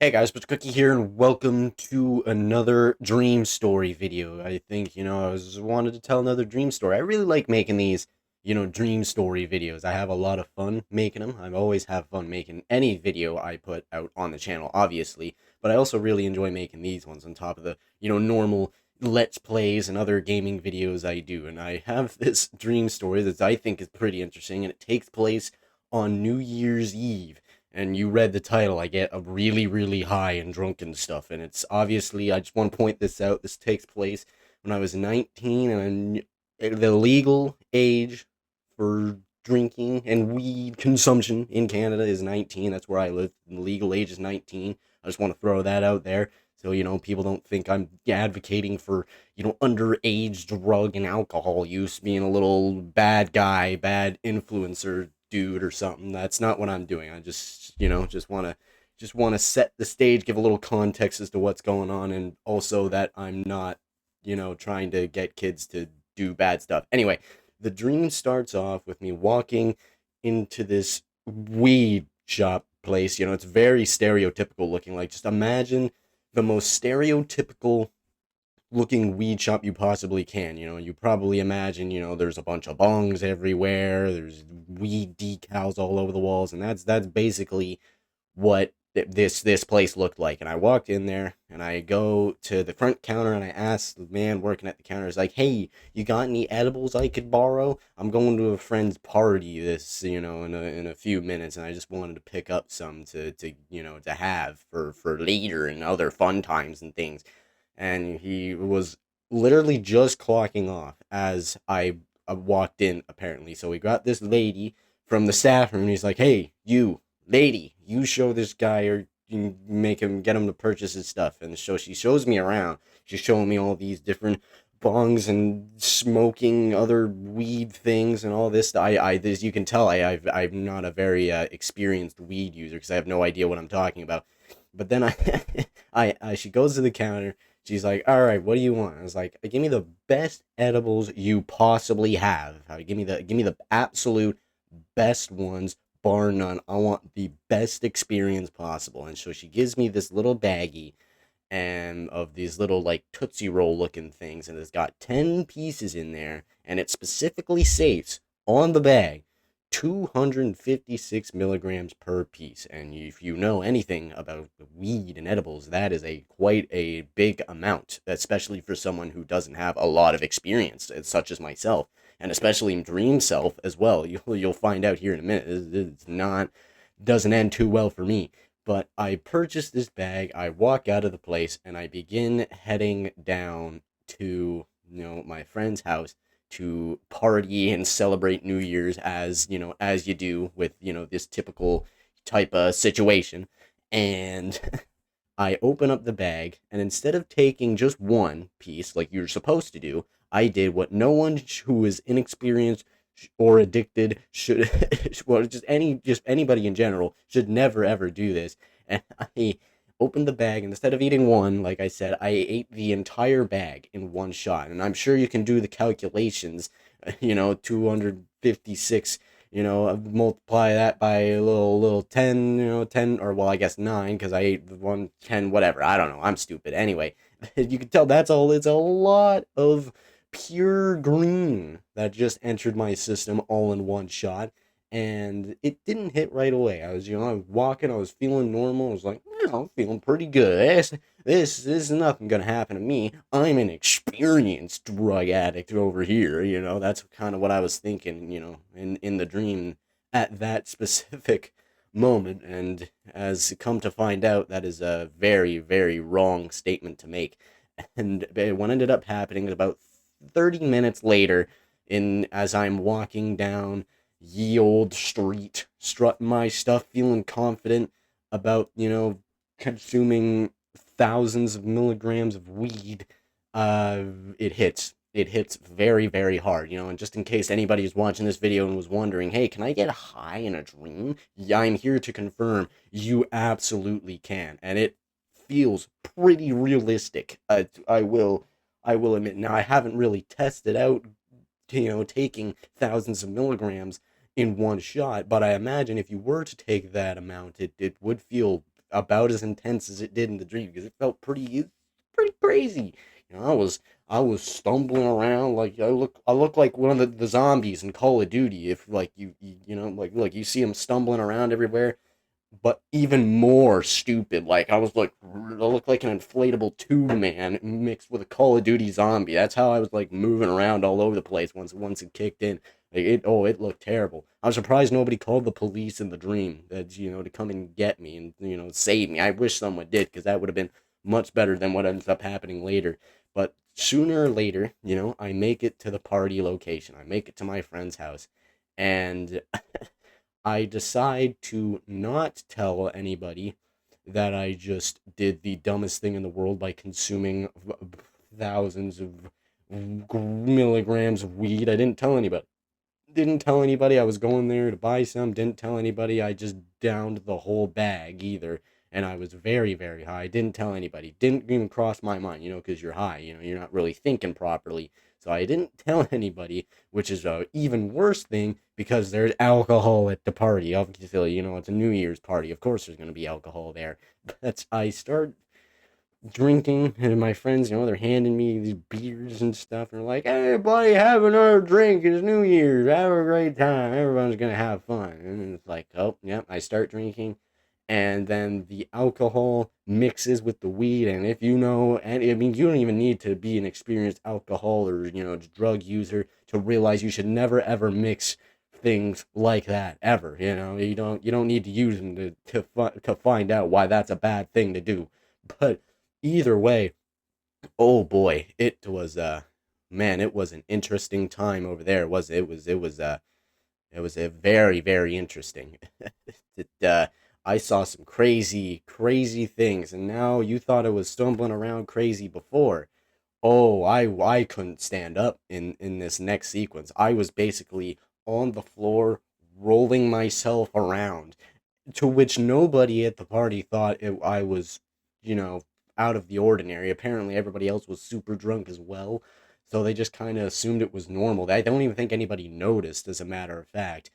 Hey guys, MrCookie here, and welcome to another dream story video. I think, I was wanted to tell another dream story. I really like making these, dream story videos. I have a lot of fun making them. I always have fun making any video I put out on the channel, obviously, but I also really enjoy making these ones on top of the, normal Let's Plays and other gaming videos I do. And I have this dream story that I think is pretty interesting, and it takes place on New Year's Eve. And you read the title, I get a really, really high and drunken stuff. And it's obviously, I just want to point this out. This takes place when I was 19, and the legal age for drinking and weed consumption in Canada is 19. That's where I live. The legal age is 19. I just want to throw that out there. So, people don't think I'm advocating for, underage drug and alcohol use, being a little bad guy, bad influencer dude or something. That's not what I'm doing. I just, just want to set the stage, give a little context as to what's going on, and also that I'm not, trying to get kids to do bad stuff. Anyway, the dream starts off with me walking into this weed shop place. It's very stereotypical looking. Like, just imagine the most stereotypical looking weed shop you possibly can. You probably imagine, there's a bunch of bongs everywhere, there's weed decals all over the walls, and that's basically what this place looked like. And I walked in there, and I go to the front counter, and I asked the man working at the counter, is like, "Hey, you got any edibles I could borrow? I'm going to a friend's party this, in a few minutes, and I just wanted to pick up some to have for later and other fun times and things." And he was literally just clocking off as I walked in, apparently. So we got this lady from the staff room, and he's like, "Hey, you lady, you show this guy, or you make him, get him to purchase his stuff." And so she shows me around. She's showing me all these different bongs and smoking other weed things and all this. As you can tell, I'm not a very experienced weed user because I have no idea what I'm talking about. But then she goes to the counter. She's like, "All right, what do you want?" I was like, "Give me the best edibles you possibly have. Give me the absolute best ones, bar none. I want the best experience possible." And so she gives me this little baggie and of these little like Tootsie Roll looking things, and it's got 10 pieces in there, and it specifically states on the bag 256 milligrams per piece. And if you know anything about weed and edibles, that is a quite a big amount, especially for someone who doesn't have a lot of experience, such as myself, and especially in dream self as well. You'll find out here in a minute. It's not, doesn't end too well for me. But I purchased this bag, I walk out of the place, and I begin heading down to, my friend's house to party and celebrate New Year's, as you do with, this typical type of situation. And I open up the bag, and instead of taking just one piece like you're supposed to do, I did what no one who is inexperienced or addicted should, well, just anybody in general should never ever do this. And I opened the bag, and instead of eating one, like I said, I ate the entire bag in one shot. And I'm sure you can do the calculations, 256, multiply that by a little 10, 10, or well, I guess 9, because I ate one 10, whatever. I don't know. I'm stupid. Anyway, you can tell that's all. It's a lot of pure green that just entered my system all in one shot. And it didn't hit right away. I was walking, I was feeling normal. I was like, I'm feeling pretty good. This is nothing gonna happen to me. I'm an experienced drug addict over here. That's kind of what I was thinking, in the dream at that specific moment. And as come to find out, that is a very, very wrong statement to make. And what ended up happening is about 30 minutes later, in as I'm walking down ye old street, strutting my stuff, feeling confident about, consuming thousands of milligrams of weed, uh, it hits. It hits very, very hard, and just in case anybody is watching this video and was wondering, hey, can I get high in a dream? Yeah, I'm here to confirm you absolutely can. And it feels pretty realistic. I will admit. Now, I haven't really tested out, taking thousands of milligrams in one shot, but I imagine if you were to take that amount, it would feel about as intense as it did in the dream because it felt pretty crazy. You know, I was stumbling around like I look like one of the zombies in Call of Duty. If like you know like you see them stumbling around everywhere, but even more stupid. Like I looked like an inflatable tube man mixed with a Call of Duty zombie. That's how I was like moving around all over the place once it kicked in. Like it looked terrible. I was surprised nobody called the police in the dream that to come and get me and save me. I wish someone did because that would have been much better than what ends up happening later. But sooner or later, I make it to the party location. I make it to my friend's house, and I decide to not tell anybody that I just did the dumbest thing in the world by consuming thousands of milligrams of weed. I didn't tell anybody. Didn't tell anybody I was going there to buy some. Didn't tell anybody I just downed the whole bag either. And I was very, very high. Didn't tell anybody. Didn't even cross my mind, because you're high. You're not really thinking properly. So I didn't tell anybody, which is a even worse thing because there's alcohol at the party. Obviously, it's a New Year's party. Of course, there's going to be alcohol there. But I start drinking, and my friends, they're handing me these beers and stuff, and they're like, "Hey, buddy, have another drink. It's New Year's. Have a great time. Everyone's gonna have fun." And it's like, oh, yep. I start drinking, and then the alcohol mixes with the weed, and if you know, and I mean, you don't even need to be an experienced alcohol or drug user to realize you should never ever mix things like that ever. You don't need to use them to find out why that's a bad thing to do, but either way, oh boy, it was man, it was an interesting time over there. It was a very very interesting. I saw some crazy things, and now you thought I was stumbling around crazy before. Oh, I couldn't stand up in this next sequence. I was basically on the floor rolling myself around, to which nobody at the party thought I was, you know, out of the ordinary. Apparently, everybody else was super drunk as well, so they just kind of assumed it was normal. I don't even think anybody noticed, as a matter of fact,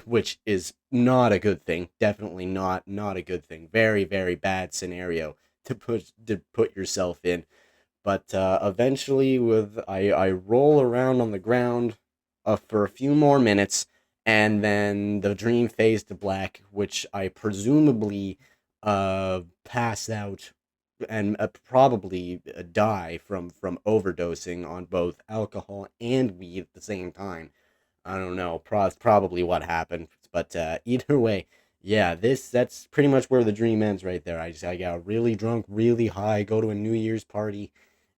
which is not a good thing. Definitely not a good thing. Very very bad scenario to put yourself in. But eventually, with I roll around on the ground for a few more minutes, and then the dream fades to black, which I presumably pass out and probably die from overdosing on both alcohol and weed at the same time. I don't know, probably what happened, but either way, yeah, that's pretty much where the dream ends right there. I got really drunk, really high, go to a New Year's party,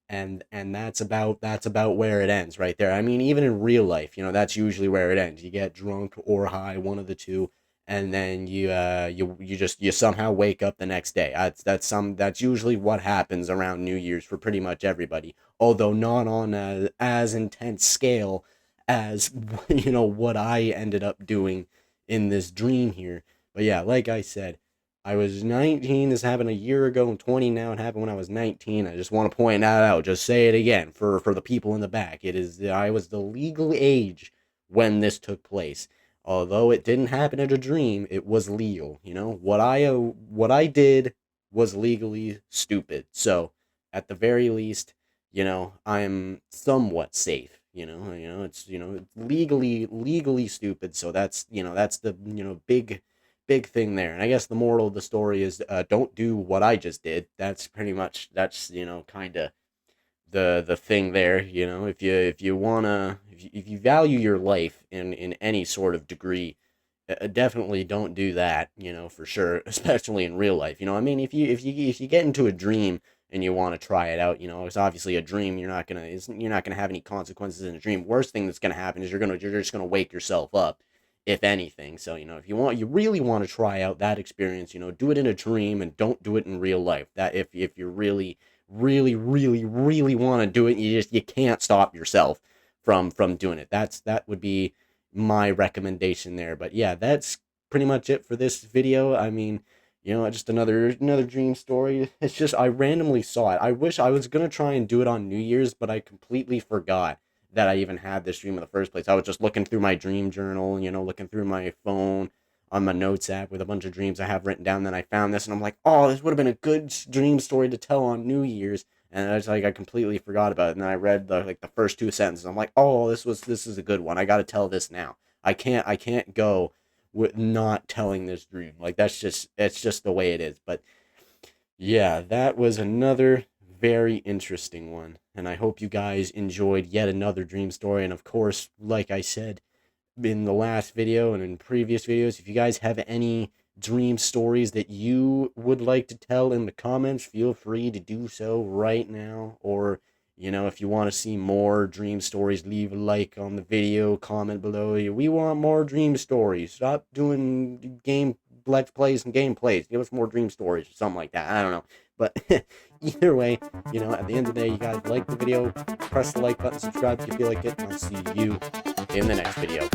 and that's about where it ends right there. I mean, even in real life, that's usually where it ends. You get drunk or high, one of the two, and then you somehow wake up the next day. That's usually what happens around New Year's for pretty much everybody, although not on a as intense scale as what I ended up doing in this dream here. But yeah, like I said, I was 19. This happened a year ago. I'm 20 now. It happened when I was 19. I just want to point that out. Just say it again for the people in the back. I was the legal age when this took place. Although it didn't happen in a dream, it was legal. What I did was legally stupid. So at the very least, I'm somewhat safe. It's legally stupid. So that's the big thing there. And I guess the moral of the story is don't do what I just did. That's kind of the thing there. If you wanna if you value your life in any sort of degree, definitely don't do that. For sure, especially in real life. I mean, if you get into a dream and you want to try it out, it's obviously a dream. You're not gonna have any consequences in a dream. Worst thing that's gonna happen is you're just gonna wake yourself up, if anything. So, if you really want to try out that experience, do it in a dream and don't do it in real life. That if you really, really, really, really want to do it, you can't stop yourself from doing it. That would be my recommendation there. But yeah, that's pretty much it for this video. I mean, just another dream story. It's just I randomly saw it. I wish I was gonna try and do it on New Year's, but I completely forgot that I even had this dream in the first place. I was just looking through my dream journal, looking through my phone. on my notes app with a bunch of dreams I have written down. Then I found this, and I'm like, oh, this would have been a good dream story to tell on New Year's. And it's like I completely forgot about it. And then I read the first two sentences. I'm like, oh, this is a good one. I got to tell this now. I can't go with not telling this dream. Like it's just the way it is. But yeah, that was another very interesting one. And I hope you guys enjoyed yet another dream story. And of course, like I said in the last video and in previous videos, if you guys have any dream stories that you would like to tell in the comments, feel free to do so right now. Or, if you want to see more dream stories, leave a like on the video, comment below. We want more dream stories. Stop doing game let's plays and gameplays. Give us more dream stories or something like that. I don't know. But either way, at the end of the day, you guys like the video, press the like button, subscribe if you feel like it, and I'll see you in the next video.